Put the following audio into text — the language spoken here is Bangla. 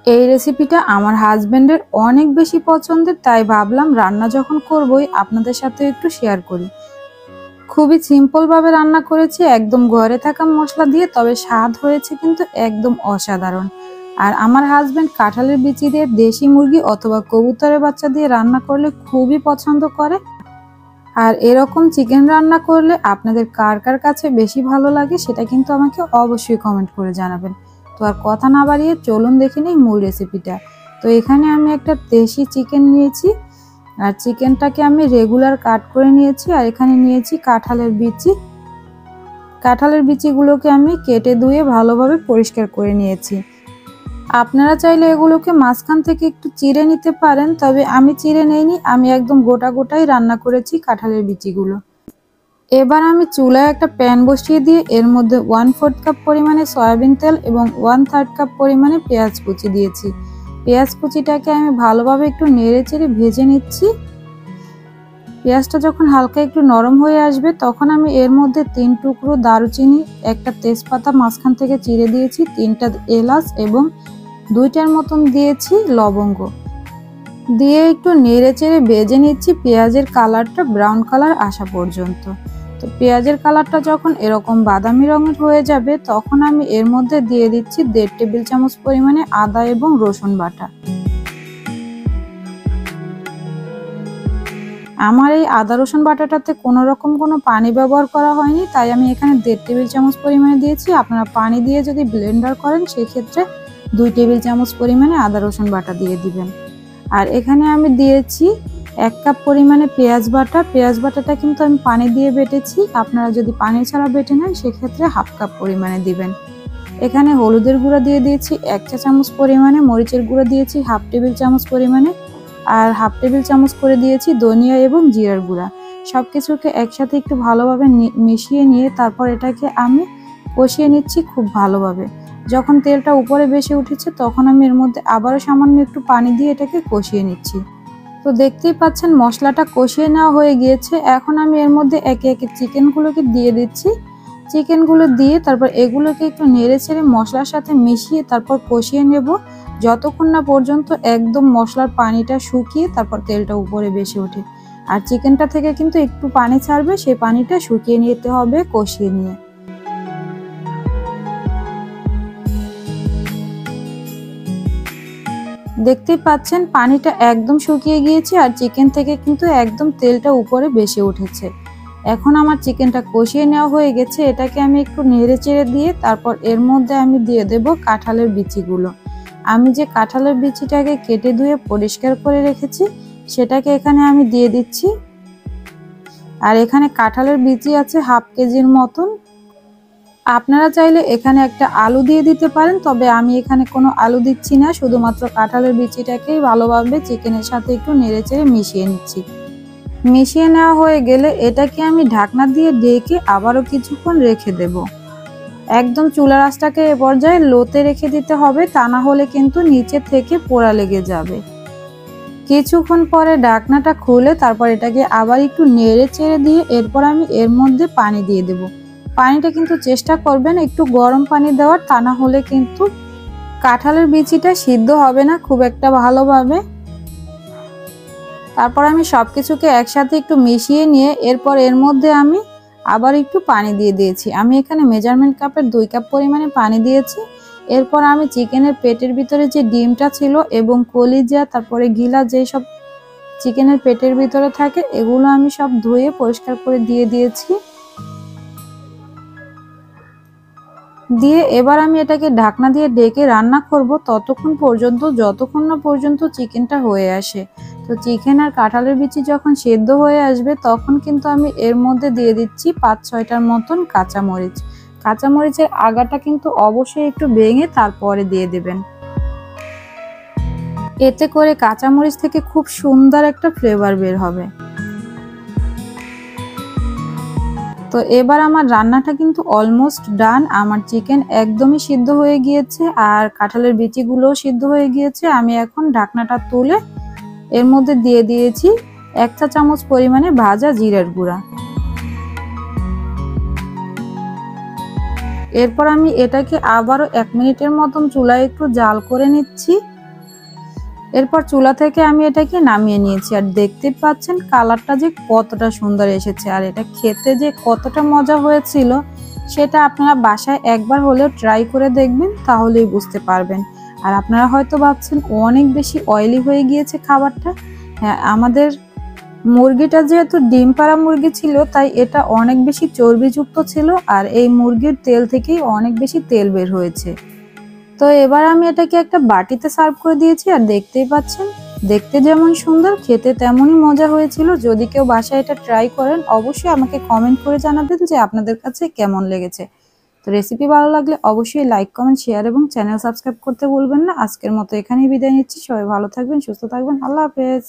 এই রেসিপিটা আমার হাজবেন্ডের অনেক বেশি পছন্দের, তাই ভাবলাম রান্না যখন করবই আপনাদের সাথে একটু শেয়ার করি। খুবই সিম্পল ভাবে রান্না করেছি, একদম ঘরে থাকা মশলা দিয়ে, তবে স্বাদ হয়েছে কিন্তু একদম অসাধারণ। আর আমার হাজবেন্ড কাঁঠালের বিচি দিয়ে দেশি মুরগি অথবা কবুতরের বাচ্চা দিয়ে রান্না করলে খুবই পছন্দ করে। আর এরকম চিকেন রান্না করলে আপনাদের কার কার কাছে বেশি ভালো লাগে সেটা কিন্তু আমাকে অবশ্যই কমেন্ট করে জানাবেন। তো আর কথা না বাড়িয়ে চলুন দেখে নিই মূল রেসিপিটা। তো এখানে আমি একটা দেশি চিকেন নিয়েছি, আর চিকেনটাকে আমি রেগুলার কাট করে নিয়েছি। আর এখানে নিয়েছি কাঁঠালের বিচি। কাঁঠালের বিচিগুলোকে আমি কেটে ধুয়ে ভালোভাবে পরিষ্কার করে নিয়েছি। আপনারা চাইলে এগুলোকে মাঝখান থেকে একটু চিড়ে নিতে পারেন, তবে আমি চিড়ে নেইনি, আমি একদম গোটা গোটাই রান্না করেছি কাঁঠালের বিচিগুলো। এবার আমি চুলায় একটা প্যান বসিয়ে দিয়ে এর মধ্যে 1/4 কাপ পরিমাণে সয়াবিন তেল এবং 1/3 কাপ পরিমাণে পেঁয়াজ কুচি দিয়েছি। পেঁয়াজ কুচিটাকে আমি ভালোভাবে একটু নেড়ে চেড়ে ভেজে নিচ্ছি। পেঁয়াজটা যখন হালকা একটু নরম হয়ে আসবে তখন আমি এর মধ্যে 3 টুকরো দারুচিনি, একটা তেজপাতা মাঝখান থেকে চিড়ে দিয়েছি, 3টা এলাচ এবং 2টার মতন দিয়েছি লবঙ্গ দিয়ে একটু নেড়ে চেড়ে ভেজে নিচ্ছি পেঁয়াজের কালারটা ব্রাউন কালার আসা পর্যন্ত। তো পেঁয়াজের কালারটা যখন এরকম বাদামি রঙের হয়ে যাবে তখন আমি এর মধ্যে দিয়ে দিচ্ছি 1.5 টেবিল চামচ পরিমাণে আদা এবং রসুন বাটা। আমার এই আদা রসুন বাটাটাতে কোনো রকম কোনো পানি ব্যবহার করা হয়নি, তাই আমি এখানে 1.5 টেবিল চামচ পরিমাণে দিয়েছি। আপনারা পানি দিয়ে যদি ব্লেন্ডার করেন সেক্ষেত্রে 2 টেবিল চামচ পরিমাণে আদা রসুন বাটা দিয়ে দিবেন। আর এখানে আমি দিয়েছি 1 কাপ পরিমাণে পেঁয়াজ বাটা। পেঁয়াজ বাটাটা কিন্তু আমি পানি দিয়ে বেটেছি, আপনারা যদি পানি ছাড়া বেটে নেন সেক্ষেত্রে 1/2 কাপ পরিমাণে দিবেন। এখানে হলুদের গুঁড়া দিয়ে দিয়েছি 1 চা চামচ পরিমাণে, মরিচের গুঁড়া দিয়েছি 1/2 টেবিল চামচ পরিমাণে, আর 1/2 টেবিল চামচ করে দিয়েছি ধনিয়া এবং জিরার গুঁড়া। সব কিছুকে একসাথে একটু ভালোভাবে মিশিয়ে নিয়ে তারপর এটাকে আমি কষিয়ে নিচ্ছি খুব ভালোভাবে। যখন তেলটা উপরে ভেসে উঠেছে তখন আমি এর মধ্যে আবারও সামান্য একটু পানি দিয়ে এটাকে কষিয়ে নিচ্ছি। তো দেখতেই পাচ্ছেন মশলাটা কষিয়ে নেওয়া হয়ে গিয়েছে। এখন আমি এর মধ্যে একে একে চিকেনগুলোকে দিয়ে দিচ্ছি। চিকেনগুলো দিয়ে তারপর এগুলোকে একটু নেড়ে ছেড়ে মশলার সাথে মিশিয়ে তারপর কষিয়ে নেব যতক্ষণ না পর্যন্ত একদম মশলার পানিটা শুকিয়ে তারপর তেলটা উপরে ভেসে ওঠে। আর চিকেনটা থেকে কিন্তু একটু পানি ছাড়বে, সেই পানিটা শুকিয়ে নিতে হবে কষিয়ে নিয়ে। দেখতেই পাচ্ছেন পানিটা একদম শুকিয়ে গিয়েছে আর চিকেন থেকে কিন্তু একদম তেলটা উপরে ভেসে উঠেছে। এখন আমার চিকেনটা কষিয়ে নেওয়া হয়ে গেছে, এটাকে আমি একটু নেড়ে চেড়ে দিয়ে তারপর এর মধ্যে আমি দিয়ে দেব কাঁঠালের বিচিগুলো। আমি যে কাঁঠালের বিচিটাকে কেটে ধুয়ে পরিষ্কার করে রেখেছি সেটাকে এখানে আমি দিয়ে দিচ্ছি। আর এখানে কাঁঠালের বিচি আছে 1/2 কেজির মতন। আপনারা চাইলে এখানে একটা আলু দিয়ে দিতে পারেন, তবে আমি এখানে কোনো আলু দিচ্ছি না, শুধুমাত্র কাঁঠালের বিচিটাকেই ভালোভাবে চিকেনের সাথে একটু নেড়েচেড়ে মিশিয়ে নিচ্ছি। মিশিয়ে নেওয়া হয়ে গেলে এটাকে আমি ঢাকনা দিয়ে ঢেকে আবারও কিছুক্ষণ রেখে দেব। একদম চুলার আঁচটাকে এ পর্যায়ে লোতে রেখে দিতে হবে, তা না হলে কিন্তু নিচে থেকে পোড়া লেগে যাবে। কিছুক্ষণ পরে ঢাকনাটা খুলে তারপর এটাকে আবার একটু নেড়ে চেড়ে দিয়ে এরপর আমি এর মধ্যে পানি দিয়ে দেব। পানিটা কিন্তু চেষ্টা করবেন একটু গরম পানি দেওয়ার, তা না হলে কিন্তু কাঁঠালের বিচিটা সিদ্ধ হবে না খুব একটা ভালোভাবে। তারপর আমি সবকিছুকে একসাথে একটু মিশিয়ে নিয়ে এরপর এর মধ্যে আমি আবার একটু পানি দিয়ে দিয়েছি। আমি এখানে মেজারমেন্ট কাপের 2 কাপ পরিমাণে পানি দিয়েছি। এরপর আমি চিকেনের পেটের ভিতরে যে ডিমটা ছিল এবং কলিজা তারপরে গিলা যেই সব চিকেনের পেটের ভিতরে থাকে এগুলো আমি সব ধুয়ে পরিষ্কার করে দিয়ে দিয়েছি। দিয়ে এবার আমি এটাকে ঢাকনা দিয়ে ঢেকে রান্না করব ততক্ষণ পর্যন্ত যতক্ষণ না পর্যন্ত চিকেনটা হয়ে আসে। তো চিকেন আর কাঁঠালের বিচি যখন সেদ্ধ হয়ে আসবে তখন কিন্তু আমি এর মধ্যে দিয়ে দিচ্ছি 5-6টার মতন কাঁচামরিচ। কাঁচামরিচের আগাটা কিন্তু অবশ্যই একটু ভেঙে তারপরে দিয়ে দেবেন, এতে করে কাঁচামরিচ থেকে খুব সুন্দর একটা ফ্লেভার বের হবে। তো এবার আমার রান্নাটা কিন্তু অলমোস্ট ডান। আমার চিকেন একদমই সিদ্ধ হয়ে গিয়েছে আর কাঁঠালের বিচিগুলোও সিদ্ধ হয়ে গিয়েছে। আমি এখন ঢাকনাটা তুলে এর মধ্যে দিয়ে দিয়েছি 1 চা চামচ পরিমাণে ভাজা জিরার গুঁড়া। এরপর আমি এটাকে আবারও 1 মিনিটের মতন চুলায় একটু জাল করে নিচ্ছি। এরপর চুলা থেকে আমি এটাকে নামিয়ে নিয়েছি। আর দেখতে পাচ্ছেন কালারটা যে কতটা সুন্দর এসেছে, আর এটা খেতে যে কতটা মজা হয়েছিল সেটা আপনারা বাসায় একবার হলেও ট্রাই করে দেখবেন, তাহলেই বুঝতে পারবেন। আর আপনারা হয়তো ভাবছেন অনেক বেশি অয়েলি হয়ে গিয়েছে খাবারটা। হ্যাঁ, আমাদের মুরগিটা যেহেতু ডিম পাড়া মুরগি ছিল, তাই এটা অনেক বেশি চর্বিযুক্ত ছিল, আর এই মুরগির তেল থেকেই অনেক বেশি তেল বের হয়েছে। তো এবার আমি এটাকে একটা বাটিতে সার্ভ করে দিয়েছি। আর দেখতেই পাচ্ছেন দেখতে যেমন সুন্দর, খেতে তেমনই মজা হয়েছিল। যদি কেউ বাসায় এটা ট্রাই করেন, অবশ্যই আমাকে কমেন্ট করে জানাবেন যে আপনাদের কাছে কেমন লেগেছে। তো রেসিপি ভালো লাগলে অবশ্যই লাইক, কমেন্ট, শেয়ার এবং চ্যানেল সাবস্ক্রাইব করতে ভুলবেন না। আজকের মতো এখানেই বিদায় নিচ্ছি। সবাই ভালো থাকবেন, সুস্থ থাকবেন। আল্লাহ হাফেজ।